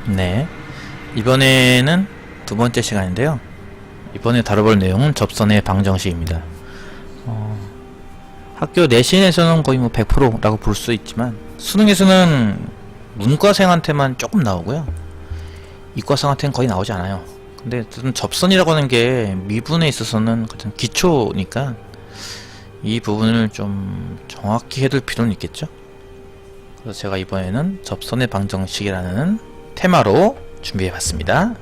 네. 이번에는 두 번째 시간인데요. 이번에 다뤄볼 내용은 접선의 방정식입니다. 학교 내신에서는 거의 뭐 100%라고 볼 수 있지만 수능에서는 문과생한테만 조금 나오고요. 이과생한테는 거의 나오지 않아요. 근데 어쨌든 접선이라고 하는 게 미분에 있어서는 가장 기초니까 이 부분을 좀 정확히 해둘 필요는 있겠죠. 그래서 제가 이번에는 접선의 방정식이라는 테마로 준비해봤습니다.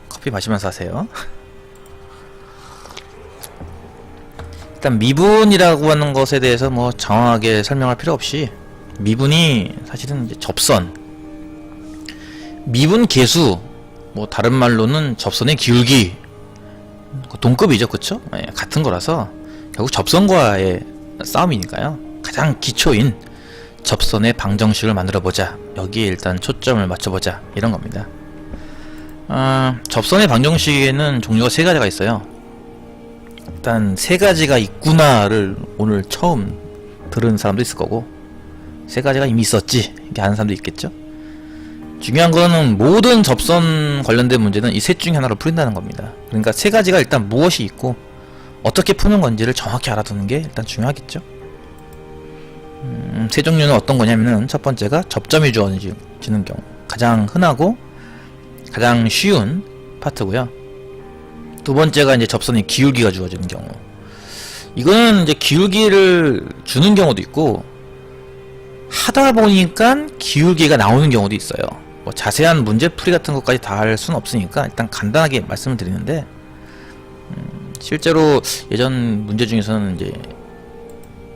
커피 마시면서 하세요. 일단 미분이라고 하는 것에 대해서 뭐 장황하게 설명할 필요 없이 미분이 사실은 이제 접선, 미분 계수, 뭐 다른 말로는 접선의 기울기 동급이죠, 그쵸? 예, 같은 거라서 결국 접선과의 싸움이니까요. 가장 기초인 접선의 방정식을 만들어보자, 여기에 일단 초점을 맞춰보자, 이런 겁니다. 접선의 방정식에는 종류가 세 가지가 있어요. 일단 세 가지가 있구나를 오늘 처음 들은 사람도 있을 거고, 세 가지가 이미 있었지 이렇게 하는 사람도 있겠죠. 중요한 거는 모든 접선 관련된 문제는 이 셋 중에 하나로 풀린다는 겁니다. 그러니까 세 가지가 일단 무엇이 있고 어떻게 푸는 건지를 정확히 알아두는 게 일단 중요하겠죠. 세 종류는 어떤 거냐면은, 첫 번째가 접점이 주어지는 경우, 가장 흔하고 가장 쉬운 파트고요. 두 번째가 이제 접선의 기울기가 주어지는 경우, 이거는 이제 기울기를 주는 경우도 있고 하다 보니까 기울기가 나오는 경우도 있어요. 뭐 자세한 문제풀이 같은 것까지 다 할 수는 없으니까 일단 간단하게 말씀을 드리는데, 실제로 예전 문제 중에서는 이제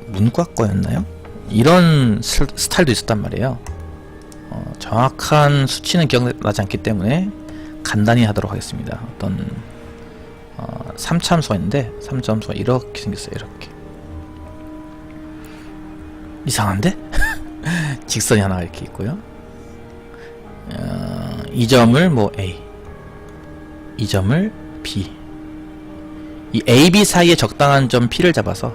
문과 거였나요? 이런 스타일도 있었단 말이에요. 정확한 수치는 기억나지 않기 때문에 간단히 하도록 하겠습니다. 어떤 3참수가 있는데 3참수가 이렇게 생겼어요. 이렇게 이상한데? 직선이 하나 이렇게 있고요. 이 점을 뭐 A, 이 점을 B, 이 A, B 사이에 적당한 점 P를 잡아서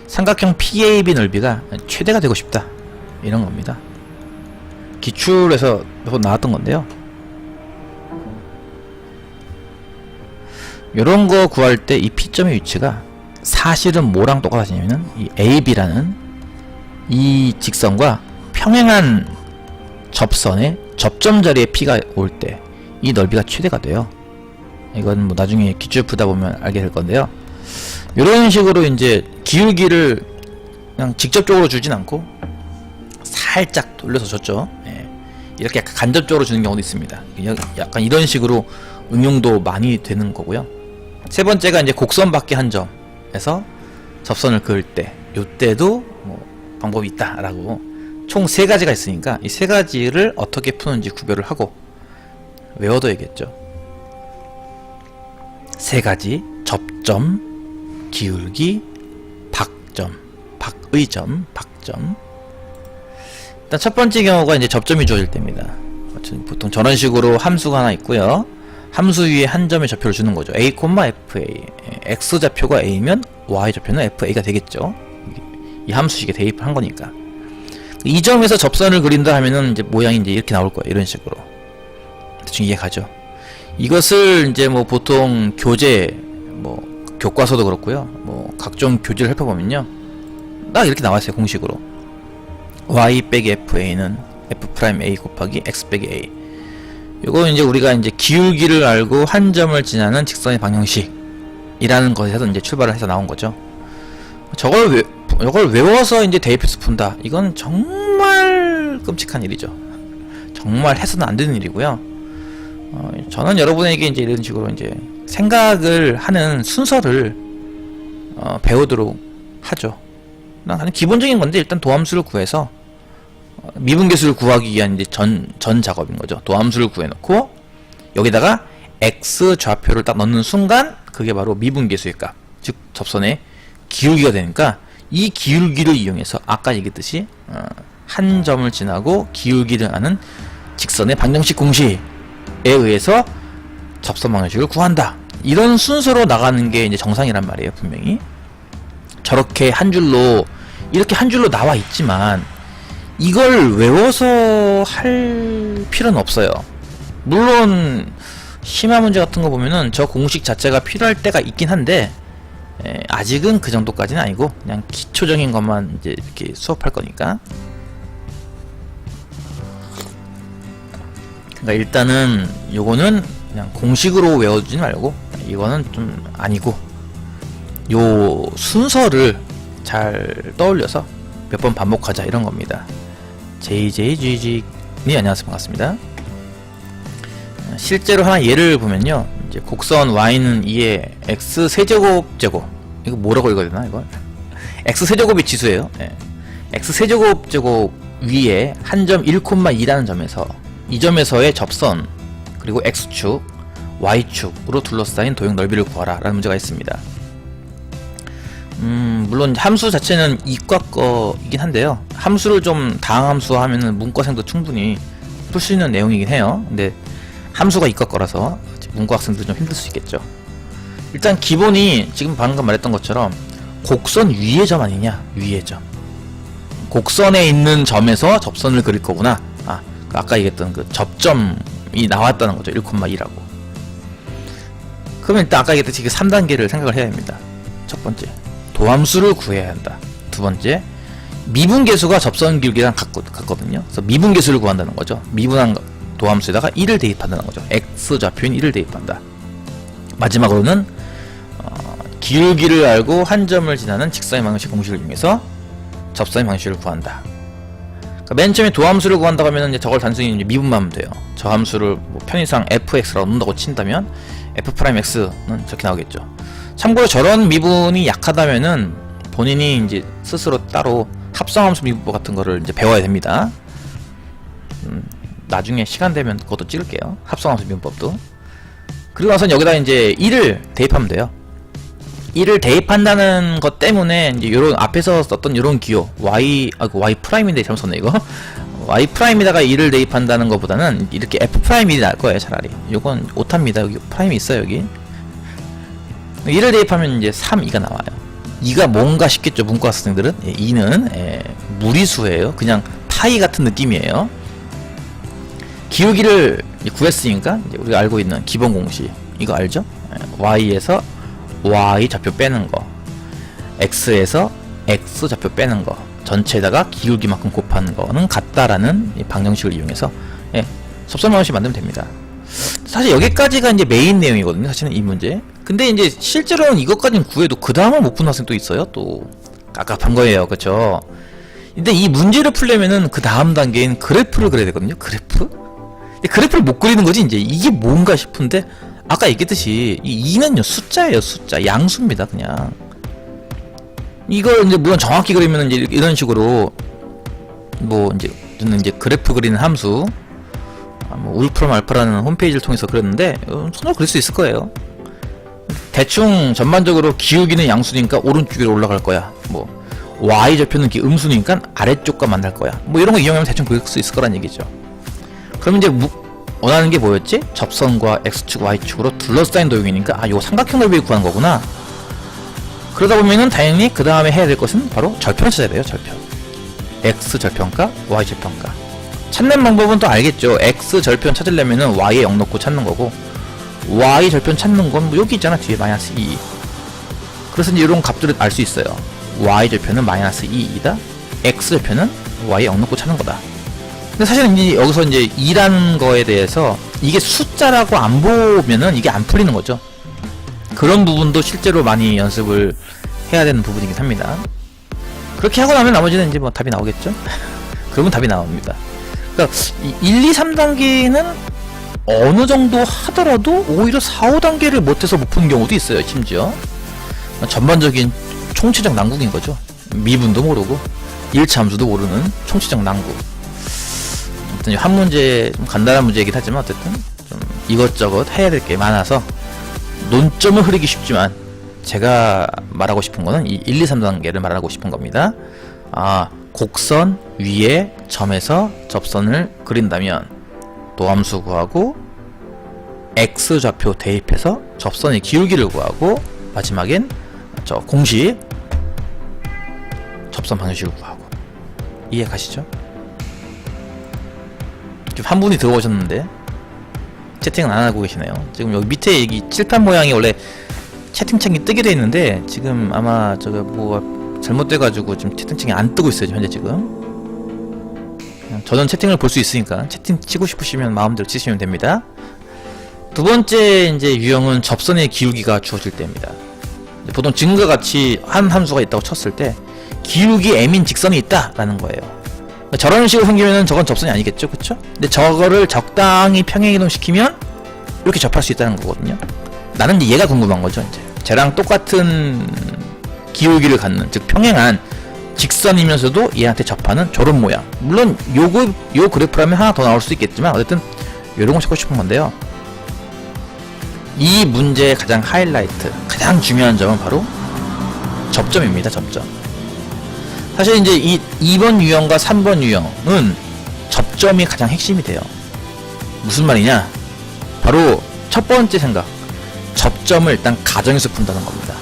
삼각형 PAB 넓이가 최대가 되고 싶다, 이런 겁니다. 기출에서 몇 번 나왔던 건데요. 요런 거 구할 때 이 P점의 위치가 사실은 뭐랑 똑같으냐면은 이 AB라는 이 직선과 평행한 접선의 접점 자리에 P가 올 때 이 넓이가 최대가 돼요. 이건 뭐 나중에 기출 푸다 보면 알게 될 건데요. 이런 식으로 이제 기울기를 그냥 직접적으로 주진 않고 살짝 돌려서 줬죠. 예. 이렇게 약간 간접적으로 주는 경우도 있습니다. 약간 이런 식으로 응용도 많이 되는 거고요. 세 번째가 이제 곡선 밖의 한 점에서 접선을 그을 때, 요때도 뭐 방법이 있다라고 총 세 가지가 있으니까 이 세 가지를 어떻게 푸는지 구별을 하고 외워둬야겠죠. 세 가지: 접점, 기울기, 박점, 박의점, 박점. 일단 첫 번째 경우가 이제 접점이 주어질 때입니다. 보통 저런 식으로 함수가 하나 있고요. 함수 위에 한 점의 좌표를 주는 거죠. A, FA. X 좌표가 A면 Y 좌표는 FA가 되겠죠. 이 함수식에 대입한 거니까. 이 점에서 접선을 그린다 하면은 이제 모양이 이제 이렇게 나올 거예요. 이런 식으로. 대충 이해가죠. 이것을 이제 뭐 보통 교재, 뭐 교과서도 그렇고요. 뭐 각종 교재를 살펴보면요, 딱 이렇게 나와있어요. 공식으로. Y 빼기 FA는 F'A 곱하기 X 빼기 A. 요거 이제 우리가 이제 기울기를 알고 한 점을 지나는 직선의 방정식이라는 것에서 이제 출발을 해서 나온 거죠. 이걸 외워서 이제 대입해서 푼다, 이건 정말 끔찍한 일이죠. 정말 해서는 안 되는 일이고요. 저는 여러분에게 이제 이런 식으로 이제 생각을 하는 순서를 배우도록 하죠. 그냥 기본적인 건데, 일단 도함수를 구해서 미분계수를 구하기 위한 이제 전 작업인 거죠. 도함수를 구해놓고 여기다가 x 좌표를 딱 넣는 순간 그게 바로 미분계수의 값, 즉 접선의 기울기가 되니까, 이 기울기를 이용해서 아까 얘기했듯이 한 점을 지나고 기울기를 아는 직선의 방정식 공식에 의해서 접선 방정식을 구한다, 이런 순서로 나가는 게 이제 정상이란 말이에요. 분명히 저렇게 한 줄로, 이렇게 한 줄로 나와 있지만 이걸 외워서 할 필요는 없어요. 물론 심화 문제 같은 거 보면은 저 공식 자체가 필요할 때가 있긴 한데 아직은 그 정도까지는 아니고 그냥 기초적인 것만 이제 이렇게 수업할 거니까. 그러니까 일단은 요거는 그냥 공식으로 외워주지 말고 이거는 좀 아니고 요 순서를 잘 떠올려서 몇 번 반복하자 이런 겁니다. JJGG님 안녕하세요, 반갑습니다. 실제로 하나 예를 보면요, 이제 곡선 y는 2에 x 세제곱 제곱, 이거 뭐라고 읽어야 되나 이거? x 세제곱이 지수예요. x 세제곱 제곱 위에 한 점 1,2라는 점에서 이 점에서의 접선 그리고 x축, y축으로 둘러싸인 도형 넓이를 구하라 라는 문제가 있습니다. 물론 함수 자체는 이과 거이긴 한데요, 함수를 좀 다항함수 하면은 문과생도 충분히 풀 수 있는 내용이긴 해요. 근데 함수가 이과 거라서 문과 학생들 좀 힘들 수 있겠죠. 일단 기본이 지금 방금 말했던 것처럼 곡선 위의 점 아니냐, 위의 점. 곡선에 있는 점에서 접선을 그릴 거구나. 아까 얘기했던 그 접점이 나왔다는 거죠. 1,2라고. 그러면 일단 아까 얘기했듯이 그 3단계를 생각을 해야 합니다. 첫 번째, 도함수를 구해야 한다. 두 번째, 미분계수가 접선 길기랑 같거든요. 그래서 미분계수를 구한다는 거죠. 미분한 도함수에다가 1을 대입한다는 거죠. x좌표인 1을 대입한다. 마지막으로는 기울기를 알고 한 점을 지나는 직선의 방식 공식을 이용해서 접선의 방식을 구한다. 그러니까 맨 처음에 도함수를 구한다고 하면 이제 저걸 단순히 이제 미분만 하면 돼요. 저 함수를 뭐 편의상 fx라고 놓는다고 친다면 f'x는 저렇게 나오겠죠. 참고로 저런 미분이 약하다면은 본인이 이제 스스로 따로 합성함수 미분법 같은 거를 이제 배워야 됩니다. 나중에 시간 되면 그것도 찍을게요. 합성함수 미분법도. 그리고 나서 여기다 이제 1을 대입하면 돼요. 1을 대입한다는 것 때문에 이제 요런 앞에서 썼던 요런 기호 y 프라임인데 잘못 썼네 이거. y 프라임에다가 1을 대입한다는 것보다는 이렇게 f 프라임이 나을 거예요, 차라리. 요건 오타입니다. 여기 프라임이 있어요, 여기. 1을 대입하면 이제 3, 2가 나와요. 2가 뭔가 싶겠죠, 문과 학생들은. 2는 무리수예요. 그냥 파이 같은 느낌이에요. 기울기를 구했으니까 이제 우리가 알고 있는 기본 공식 이거 알죠? y에서 y 좌표 빼는 거, x에서 x 좌표 빼는 거, 전체에다가 기울기만큼 곱하는 거는 같다라는 방정식을 이용해서 접선 방정식 만들면 됩니다. 사실 여기까지가 이제 메인 내용이거든요, 사실은 이 문제. 근데 이제 실제로는 이것까지는 구해도 그 다음은 못 푸는 학생 또 있어요. 또 깝깝한 거예요, 그렇죠? 근데 이 문제를 풀려면은 그 다음 단계인 그래프를 그려야 되거든요. 그래프? 근데 그래프를 못 그리는 거지. 이제 이게 뭔가 싶은데 아까 얘기했듯이 이 2는요 숫자예요, 숫자. 양수입니다, 그냥. 이걸 이제 물론 정확히 그리면 이제 이런 식으로 뭐 이제 저는 이제 그래프 그리는 함수 뭐 울프롬 알파라는 홈페이지를 통해서 그렸는데 손으로 그릴 수 있을 거예요. 대충 전반적으로 기울기는 양수니까 오른쪽 위로 올라갈 거야. 뭐 y 좌표는 음수니까 아래쪽과 만날 거야. 뭐 이런 거 이용하면 대충 그릴 수 있을 거란 얘기죠. 그럼 이제 원하는 게 뭐였지? 접선과 x축, y축으로 둘러싸인 도형이니까 요거 삼각형 넓이를 구한 거구나. 그러다 보면은 당연히 그 다음에 해야 될 것은 바로 절편을 찾아야 돼요. 절편. x 절편과 y 절편과. 찾는 방법은 또 알겠죠. x 절편 찾으려면은 y에 0 넣고 찾는 거고, y 절편 찾는 건 뭐 여기 있잖아, 뒤에 마이너스 2. 그래서 이제 이런 값들을 알 수 있어요. y 절편은 마이너스 2이다. x 절편은 y에 0 넣고 찾는 거다. 근데 사실은 이제 여기서 이제 2라는 거에 대해서 이게 숫자라고 안 보면은 이게 안 풀리는 거죠. 그런 부분도 실제로 많이 연습을 해야 되는 부분이긴 합니다. 그렇게 하고 나면 나머지는 이제 뭐 답이 나오겠죠? 그러면 답이 나옵니다. 그러니까 1, 2, 3단계는 어느 정도 하더라도 오히려 4, 5단계를 못해서 못 푸는 경우도 있어요, 심지어. 전반적인 총체적 난국인 거죠. 미분도 모르고 1차 함수도 모르는 총체적 난국. 아무튼 한 문제, 좀 간단한 문제이긴 하지만 어쨌든 좀 이것저것 해야 될 게 많아서 논점을 흐리기 쉽지만 제가 말하고 싶은 거는 이 1, 2, 3단계를 말하고 싶은 겁니다. 곡선 위에 점에서 접선을 그린다면 도함수 구하고 x좌표 대입해서 접선의 기울기를 구하고 마지막엔 저 공식 접선 방정식을 구하고. 이해 가시죠? 지금 한 분이 들어오셨는데 채팅은 안 하고 계시네요. 지금 여기 밑에 여기 칠판 모양이 원래 채팅창이 뜨게 돼 있는데 지금 아마 저거 뭐가 잘못돼가지고 지금 채팅창이 안 뜨고 있어요. 현재 지금. 저는 채팅을 볼 수 있으니까 채팅 치고 싶으시면 마음대로 치시면 됩니다. 두 번째 이제 유형은 접선의 기울기가 주어질 때입니다. 보통 지금과 같이 한 함수가 있다고 쳤을 때 기울기 m인 직선이 있다라는 거예요. 저런 식으로 생기면은 저건 접선이 아니겠죠, 그쵸? 근데 저거를 적당히 평행이동시키면 이렇게 접할 수 있다는 거거든요. 나는 이제 얘가 궁금한 거죠, 이제. 쟤랑 똑같은 기울기를 갖는, 즉 평행한 직선이면서도 얘한테 접하는 저런 모양. 물론 요 그래프라면 하나 더 나올 수 있겠지만 어쨌든 요런 거 찾고 싶은 건데요. 이 문제의 가장 하이라이트, 가장 중요한 점은 바로 접점입니다, 접점. 사실 이제 이 2번 유형과 3번 유형은 접점이 가장 핵심이 돼요. 무슨 말이냐? 바로 첫 번째 생각. 접점을 일단 가정에서 푼다는 겁니다.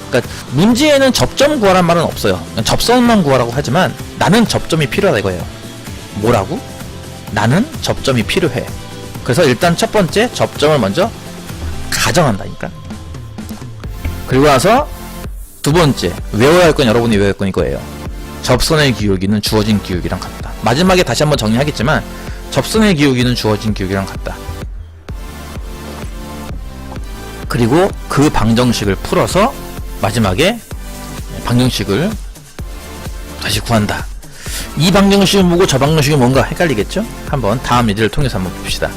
그러니까 문제에는 접점 구하란 말은 없어요. 접선만 구하라고 하지만 나는 접점이 필요하다 이거예요. 뭐라고? 나는 접점이 필요해. 그래서 일단 첫 번째 접점을 먼저 가정한다니까. 그리고 나서 두 번째 외워야 할 건 여러분이 외워야 할 건 이거예요. 접선의 기울기는 주어진 기울기랑 같다. 마지막에 다시 한번 정리하겠지만 접선의 기울기는 주어진 기울기랑 같다. 그리고 그 방정식을 풀어서 마지막에 방정식을 다시 구한다. 이 방정식은 뭐고 저 방정식은 뭔가 헷갈리겠죠? 한번 다음 예제를 통해서 한번 봅시다.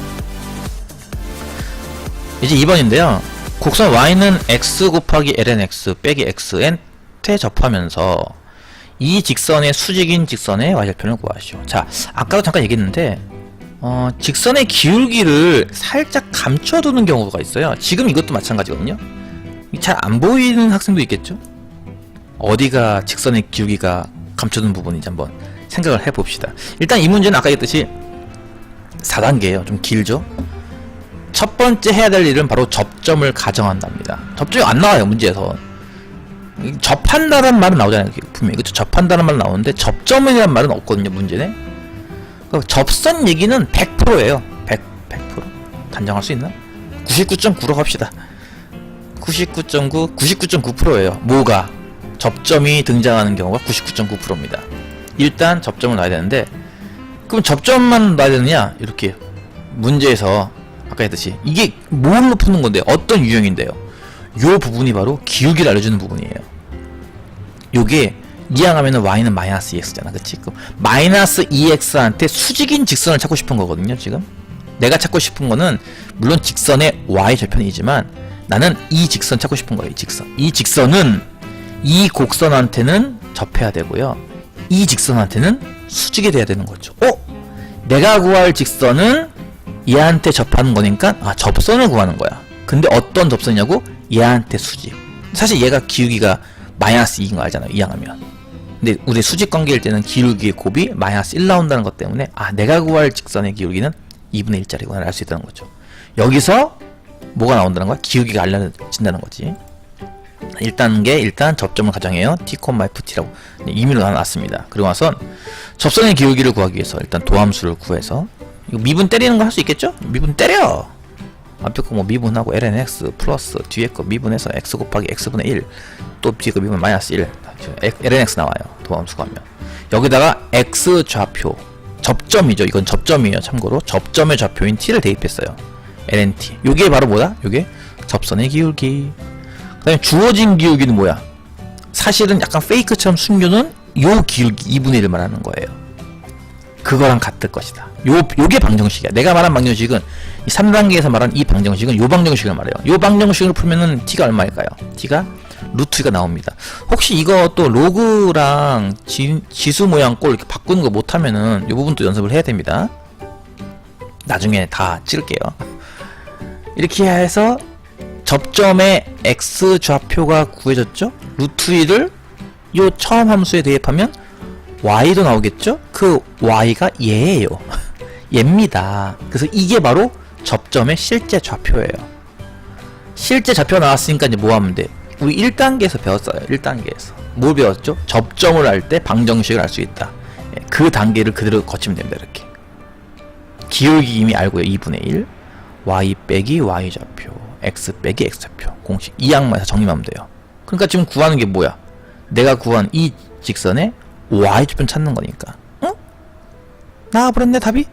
이제 2번인데요. 곡선 y는 x 곱하기 ln x 빼기 xn에 접하면서 이 직선의 수직인 직선의 y절편을 구하시오. 자, 아까도 잠깐 얘기했는데 직선의 기울기를 살짝 감춰두는 경우가 있어요. 지금 이것도 마찬가지거든요. 잘 안 보이는 학생도 있겠죠? 어디가 직선의 기울기가 감춰둔 부분인지 한번 생각을 해봅시다. 일단 이 문제는 아까 얘기했듯이 4단계예요. 좀 길죠? 첫 번째 해야 될 일은 바로 접점을 가정한답니다. 접점이 안 나와요, 문제에서. 접한다는 말은 나오잖아요. 분명히. 그쵸? 접한다는 말은 나오는데 접점이라는 말은 없거든요, 문제네. 접선 얘기는 100%예요. 100%. 단정할 수 있나? 99.9로 합시다. 99.9, 99.9%예요. 뭐가? 접점이 등장하는 경우가 99.9%입니다. 일단 접점을 놔야 되는데, 그럼 접점만 놔야 되느냐? 이렇게 문제에서 아까 했듯이 이게 뭘로 푸는 건데요? 어떤 유형인데요? 요 부분이 바로 기울기를 알려주는 부분이에요. 요게 이항하면은 y는 마이너스 2x잖아, 그치? 그럼 마이너스 2x한테 수직인 직선을 찾고 싶은 거거든요, 지금. 내가 찾고 싶은 거는 물론 직선의 y절편이지만 나는 이 직선 찾고 싶은 거예요, 이 직선. 이 직선은 이 곡선한테는 접해야 되고요. 이 직선한테는 수직이 돼야 되는 거죠. 내가 구할 직선은 얘한테 접하는 거니까 접선을 구하는 거야. 근데 어떤 접선이냐고? 얘한테 수직. 사실 얘가 기울기가 마이너스 2인 거 알잖아요, 이항하면. 근데 우리 수직 관계일 때는 기울기의 곱이 마이너스 1 나온다는 것 때문에 내가 구할 직선의 기울기는 2분의 1짜리구나 알 수 있다는 거죠. 여기서 뭐가 나온다는 거야? 기울기가 알려진다는 거지. 1단계 일단 접점을 가정해요. t, ft라고 임의로 나눠놨습니다. 그리고 나서 접선의 기울기를 구하기 위해서 일단 도함수를 구해서 이거 미분 때리는 거 할 수 있겠죠? 미분 때려! 앞에 거 뭐 미분하고 lnx 플러스 뒤에 거 미분해서 x 곱하기 x분의 1 또 뒤에 거 미분 마이너스 1 lnx 나와요. 도함수 구하면 여기다가 x 좌표 접점이죠. 이건 접점이에요. 참고로 접점의 좌표인 t를 대입했어요. lnt 요게 바로 뭐다? 요게 접선의 기울기. 그 다음에 주어진 기울기는 뭐야? 사실은 약간 페이크처럼 숨겨놓은 요 기울기 2분의 1을 말하는 거예요. 그거랑 같을 것이다. 요게 방정식이야. 내가 말한 방정식은 이 3단계에서 말한 이 방정식은 요 방정식을 말해요. 요 방정식을 풀면은 t가 얼마일까요? t가 루트 2가 나옵니다. 혹시 이거 또 로그랑 지수 모양 꼴 이렇게 바꾸는 거 못하면은 요 부분도 연습을 해야 됩니다. 나중에 다 찍을게요. 이렇게 해서 접점의 x 좌표가 구해졌죠? 루트 2를 요 처음 함수에 대입하면 y도 나오겠죠? 그 y가 얘예요. 얘입니다. 그래서 이게 바로 접점의 실제 좌표예요. 실제 좌표가 나왔으니까 이제 뭐 하면 돼? 우리 1단계에서 배웠어요. 1단계에서. 뭘 배웠죠? 접점을 할 때 방정식을 알 수 있다. 그 단계를 그대로 거치면 됩니다. 이렇게. 기울기 이미 알고요. 2분의 1 y 빼기 y좌표 x 빼기 x좌표 공식 이 양만 해서 정리하면 돼요. 그러니까 지금 구하는 게 뭐야? 내가 구한 이 직선에 y좌표를 찾는 거니까. 응? 나와버렸네 답이?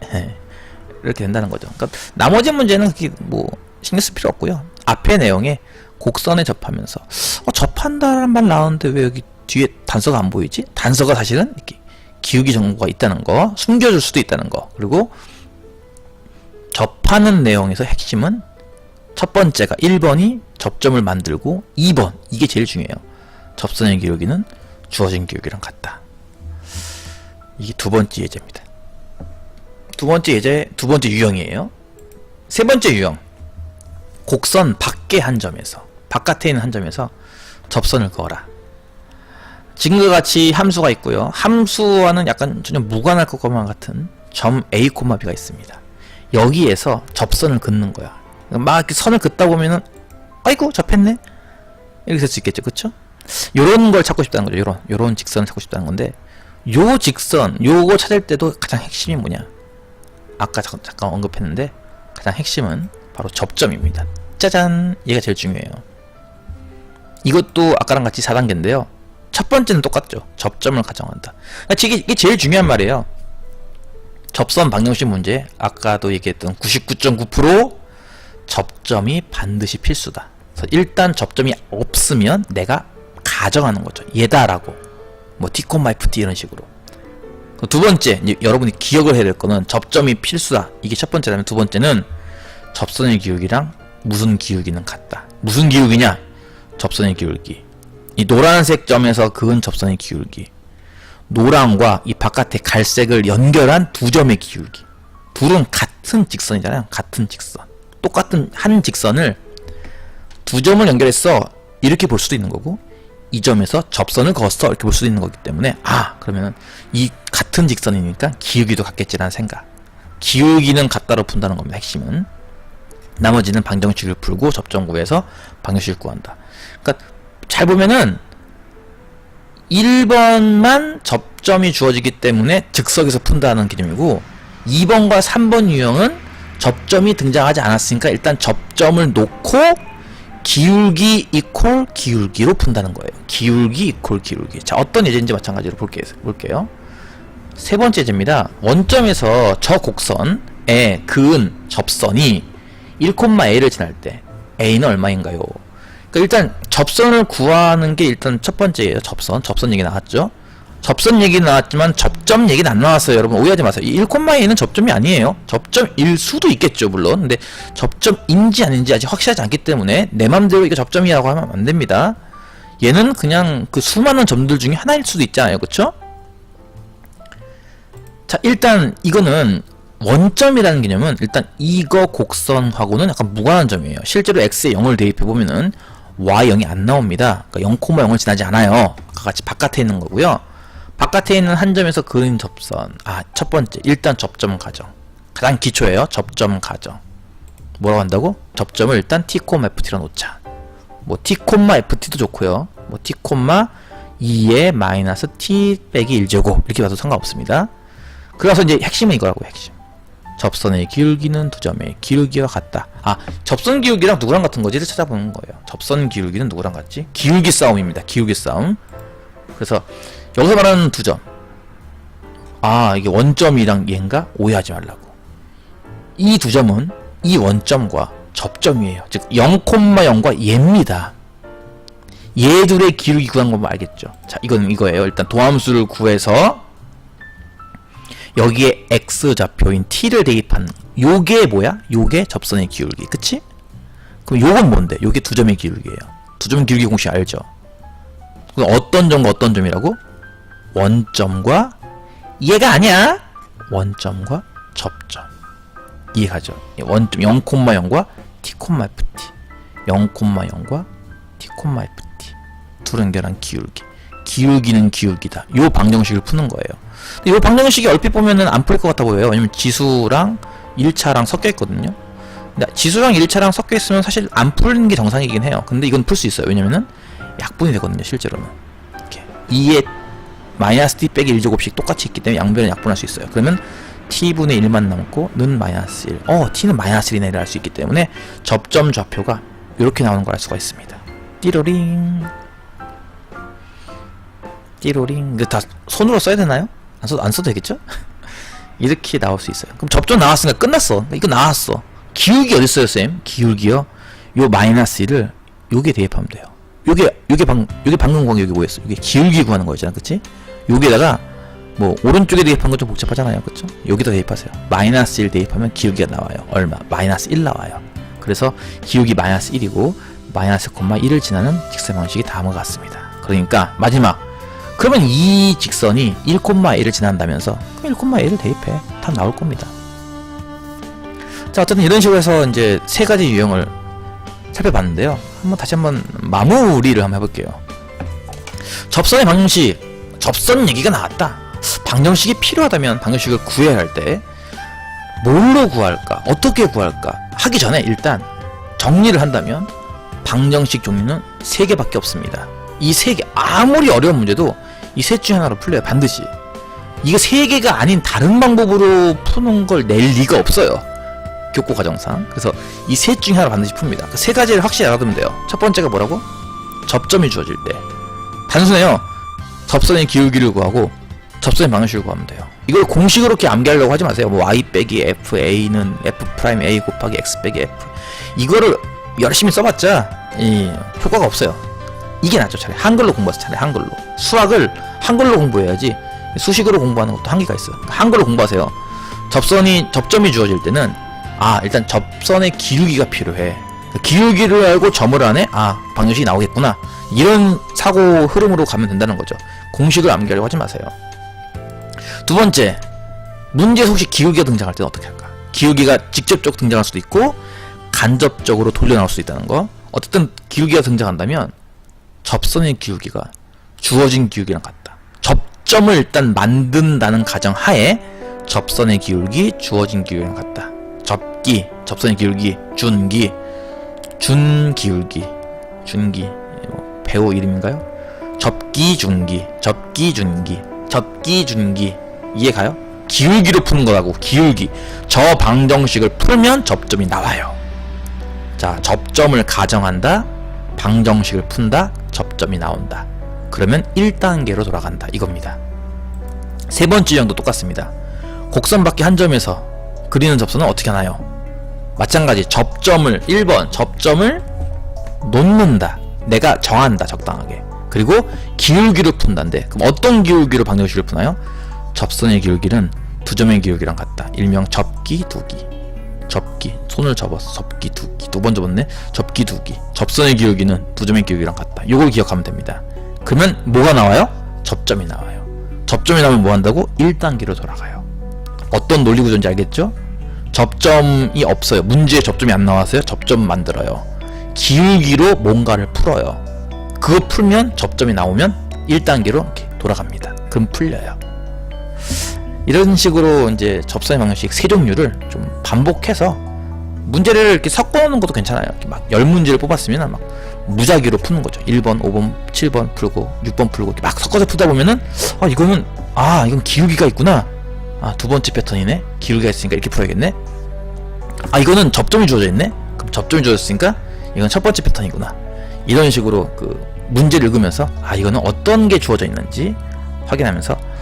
이렇게 된다는 거죠. 그러니까 나머지 문제는 그렇게 뭐 신경 쓸 필요 없고요. 앞의 내용에 곡선에 접하면서 접한다는 말 나오는데 왜 여기 뒤에 단서가 안 보이지? 단서가 사실은 이렇게 기울기 정보가 있다는 거, 숨겨줄 수도 있다는 거. 그리고 접하는 내용에서 핵심은 첫 번째가 1번이 접점을 만들고 2번 이게 제일 중요해요. 접선의 기울기는 주어진 기울기랑 같다. 이게 두 번째 예제입니다. 두 번째 예제, 두 번째 유형이에요. 세 번째 유형. 곡선 밖의 한 점에서, 바깥에 있는 한 점에서 접선을 그어라. 지금과 같이 함수가 있고요. 함수와는 약간 전혀 무관할 것만 같은 점 A, B가 있습니다. 여기에서 접선을 긋는 거야. 막 이렇게 선을 긋다 보면은 아이고 접했네 이렇게 될 수 있겠죠. 그쵸? 요런 걸 찾고 싶다는 거죠. 요런 직선을 찾고 싶다는 건데, 요 직선 요거 찾을 때도 가장 핵심이 뭐냐, 아까 잠깐 언급했는데 가장 핵심은 바로 접점입니다. 짜잔, 얘가 제일 중요해요. 이것도 아까랑 같이 4단계인데요 첫 번째는 똑같죠. 접점을 가정한다. 이게 제일 중요한 말이에요. 접선 방정식 문제, 아까도 얘기했던 99.9% 접점이 반드시 필수다. 그래서 일단 접점이 없으면 내가 가정하는 거죠. 얘다라고. 뭐 t, ft 이런 식으로. 두 번째, 이제 여러분이 기억을 해야 될 거는 접점이 필수다. 이게 첫 번째라면, 두 번째는 접선의 기울기랑 무슨 기울기는 같다. 무슨 기울기냐? 접선의 기울기. 이 노란색 점에서 그은 접선의 기울기. 노랑과 이 바깥의 갈색을 연결한 두 점의 기울기. 둘은 같은 직선이잖아요. 같은 직선. 똑같은 한 직선을 두 점을 연결했어. 이렇게 볼 수도 있는 거고, 이 점에서 접선을 그었어. 이렇게 볼 수도 있는 거기 때문에, 그러면은 이 같은 직선이니까 기울기도 같겠지라는 생각. 기울기는 같다로 푼다는 겁니다. 핵심은. 나머지는 방정식을 풀고 접점 구해서 방정식을 구한다. 그러니까 잘 보면은 1번만 접점이 주어지기 때문에 즉석에서 푼다는 개념이고, 2번과 3번 유형은 접점이 등장하지 않았으니까 일단 접점을 놓고 기울기 이퀄 기울기로 푼다는 거예요. 기울기 이퀄 기울기. 자, 어떤 예제인지 마찬가지로 볼게요. 세 번째 예제입니다. 원점에서 저 곡선에 그은 접선이 1,a를 지날 때 a는 얼마인가요? 그러니까 일단 접선을 구하는 게 일단 첫 번째예요. 접선 얘기 나왔죠. 접선 얘기 나왔지만 접점 얘기는 안 나왔어요. 여러분 오해하지 마세요. 이 1,a는 접점이 아니에요. 접점일 수도 있겠죠, 물론. 근데 접점인지 아닌지 아직 확실하지 않기 때문에 내 맘대로 이거 접점이라고 하면 안 됩니다. 얘는 그냥 그 수많은 점들 중에 하나일 수도 있잖아요. 그쵸? 자, 일단 이거는 원점이라는 개념은 일단 이거 곡선하고는 약간 무관한 점이에요. 실제로 x에 0을 대입해보면은 y0이 안 나옵니다. 그러니까 0,0을 지나지 않아요. 아까 같이 바깥에 있는 거고요. 바깥에 있는 한 점에서 그은 접선. 첫 번째, 일단 접점 가정. 가장 기초예요. 접점 가정. 뭐라고 한다고? 접점을 일단 t, ft로 놓자. 뭐 t, ft도 좋고요. 뭐 t, 2에 마이너스 t 빼기 1제곱 이렇게 봐도 상관없습니다. 그래서 이제 핵심은 이거라고요. 핵심. 접선의 기울기는 두 점의 기울기와 같다. 접선 기울기랑 누구랑 같은 거지를 찾아보는 거예요. 접선 기울기는 누구랑 같지? 기울기 싸움입니다. 기울기 싸움. 그래서 여기서 말하는 두 점. 이게 원점이랑 얘인가? 오해하지 말라고. 이 두 점은 이 원점과 접점이에요. 즉 0,0과 얘입니다. 얘 둘의 기울기 구한 거 알겠죠? 자, 이건 이거예요. 일단 도함수를 구해서 여기에 x좌표인 t를 대입한 요게 뭐야? 요게 접선의 기울기. 그치? 그럼 요건 뭔데? 요게 두 점의 기울기예요. 두 점 기울기 공식 알죠? 그럼 어떤 점과 어떤 점이라고? 원점과 얘가 아니야. 원점과 접점. 이해가죠? 원점 0,0과 t, ft. 0,0과 t, ft. 둘 연결한 기울기. 기울기는 기울기다. 요 방정식을 푸는 거예요. 근데 요 방정식이 얼핏 보면은 안 풀릴 것 같아 보여요. 왜냐면 지수랑 1차랑 섞여 있거든요. 근데 지수랑 1차랑 섞여 있으면 사실 안 풀리는 게 정상이긴 해요. 근데 이건 풀 수 있어요. 왜냐면은 약분이 되거든요. 실제로는. 이렇게 2에 마이너스 t 빼기 1제곱씩 똑같이 있기 때문에 양변을 약분할 수 있어요. 그러면 t분의 1만 남고 는 마이너스 1. t는 마이너스 1이네를 알 수 있기 때문에 접점 좌표가 이렇게 나오는 걸 알 수가 있습니다. 띠로링 띠로링. 이거 다 손으로 써야 되나요? 안 써도 되겠죠? 이렇게 나올 수 있어요. 그럼 접점 나왔으니까 끝났어. 이거 나왔어. 기울기 어디 있어요, 쌤? 기울기요? 요 마이너스 1을 요게 대입하면 돼요. 요게 방금 공격이 뭐였어? 이게 기울기 구하는 거였잖아, 그치? 여기에다가 뭐 오른쪽에 대입한 건 좀 복잡하잖아요, 그쵸? 여기다 대입하세요. 마이너스 1 대입하면 기울기가 나와요. 얼마? 마이너스 1 나와요. 그래서 기울기 마이너스 1이고 마이너스 1을 지나는 직선 방식이 다음과 같습니다. 그러니까 마지막, 그러면 이 직선이 1,1을 지난다면서 그럼 1,1을 대입해. 답 나올 겁니다. 자, 어쨌든 이런 식으로 해서 이제 세 가지 유형을 살펴봤는데요. 다시 한번 마무리를 한번 해볼게요. 접선의 방정식, 접선 얘기가 나왔다. 방정식이 필요하다면 방정식을 구해야 할 때 뭘로 구할까? 어떻게 구할까? 하기 전에 일단 정리를 한다면 방정식 종류는 3개밖에 없습니다. 이 3개, 아무리 어려운 문제도 이 셋 중에 하나로 풀려요, 반드시. 이거 3개가 아닌 다른 방법으로 푸는 걸 낼 리가 없어요, 교과 과정상. 그래서 이 셋 중에 하나로 반드시 풉니다. 그 3가지를 확실히 알아두면 돼요. 첫 번째가 뭐라고? 접점이 주어질 때. 단순해요. 접선의 기울기를 구하고 접선의 방정식을 구하면 돼요. 이걸 공식으로 이렇게 암기하려고 하지 마세요. 뭐 y 빼기 f a는 f 프라임 a 곱하기 x 빼기 f. 이거를 열심히 써봤자 이 효과가 없어요. 이게 낫죠, 차라리. 한글로 공부해서 차라리 한글로. 수학을 한글로 공부해야지 수식으로 공부하는 것도 한계가 있어요. 한글로 공부하세요. 접점이 주어질 때는 일단 접선의 기울기가 필요해. 기울기를 알고 점을 안에 방정식이 나오겠구나. 이런 사고 흐름으로 가면 된다는 거죠. 공식을 암기하려고 하지 마세요. 두 번째, 문제에서 혹시 기울기가 등장할 때는 어떻게 할까? 기울기가 직접적으로 등장할 수도 있고 간접적으로 돌려 나올 수도 있다는 거. 어쨌든 기울기가 등장한다면 접선의 기울기가 주어진 기울기랑 같다. 접점을 일단 만든다는 가정 하에 접선의 기울기, 주어진 기울기랑 같다. 접선의 기울기, 준기울기, 배우 이름인가요? 접기준기, 이해가요? 기울기로 푸는 거라고. 기울기. 저 방정식을 풀면 접점이 나와요. 자, 접점을 가정한다, 방정식을 푼다, 접점이 나온다. 그러면 1단계로 돌아간다, 이겁니다. 세 번째 유형도 똑같습니다. 곡선 밖에 한 점에서 그리는 접선은 어떻게 하나요? 마찬가지. 1번 접점을 놓는다. 내가 정한다, 적당하게. 그리고 기울기를 푼다인데, 그럼 어떤 기울기로 방정식을 푸나요? 접선의 기울기는 두 점의 기울기랑 같다. 일명 접기, 두기. 손을 접어서 접기, 두기. 두 번 접었네. 접기, 두기. 접선의 기울기는 두 점의 기울기랑 같다. 이걸 기억하면 됩니다. 그러면 뭐가 나와요? 접점이 나와요. 접점이 나오면 뭐 한다고? 1단계로 돌아가요. 어떤 논리 구조인지 알겠죠? 접점이 없어요. 문제에 접점이 안 나왔어요. 접점 만들어요. 기울기로 뭔가를 풀어요. 그거 풀면 접점이 나오면 1단계로 이렇게 돌아갑니다. 그럼 풀려요. 이런 식으로 이제 접선의 방정식 세 종류를 좀 반복해서 문제를 이렇게 섞어놓는 것도 괜찮아요. 이렇게 막 10문제를 뽑았으면 막 무작위로 푸는 거죠. 1번, 5번, 7번 풀고 6번 풀고 이렇게 막 섞어서 풀다 보면은 이건 기울기가 있구나. 두 번째 패턴이네. 기울기가 있으니까 이렇게 풀어야겠네. 이거는 접점이 주어져 있네. 그럼 접점이 주어졌으니까 이건 첫 번째 패턴이구나. 이런 식으로 그 문제를 읽으면서 이거는 어떤 게 주어져 있는지 확인하면서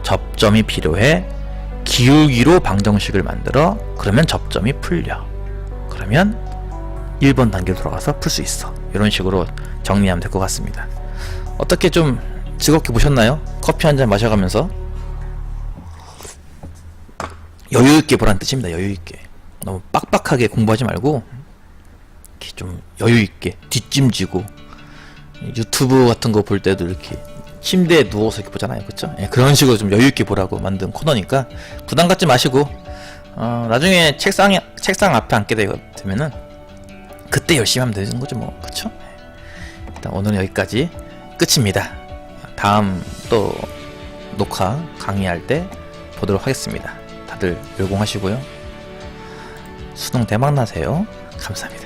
접점이 필요해. 기울기로 방정식을 만들어. 그러면 접점이 풀려. 그러면 1번 단계로 돌아가서 풀 수 있어. 이런 식으로 정리하면 될 것 같습니다. 어떻게 좀 즐겁게 보셨나요? 커피 한 잔 마셔가면서 여유있게 보란 뜻입니다. 여유있게. 너무 빡빡하게 공부하지 말고 이렇게 좀 여유있게 뒷짐지고, 유튜브 같은 거 볼 때도 이렇게 침대에 누워서 이렇게 보잖아요, 그쵸? 그런 식으로 좀 여유있게 보라고 만든 코너니까 부담 갖지 마시고 나중에 책상 앞에 앉게 되면은 그때 열심히 하면 되는 거죠, 뭐. 그쵸? 일단 오늘은 여기까지 끝입니다. 다음 또 녹화 강의할 때 보도록 하겠습니다. 다들 열공하시고요. 수능 대박 나세요. 감사합니다.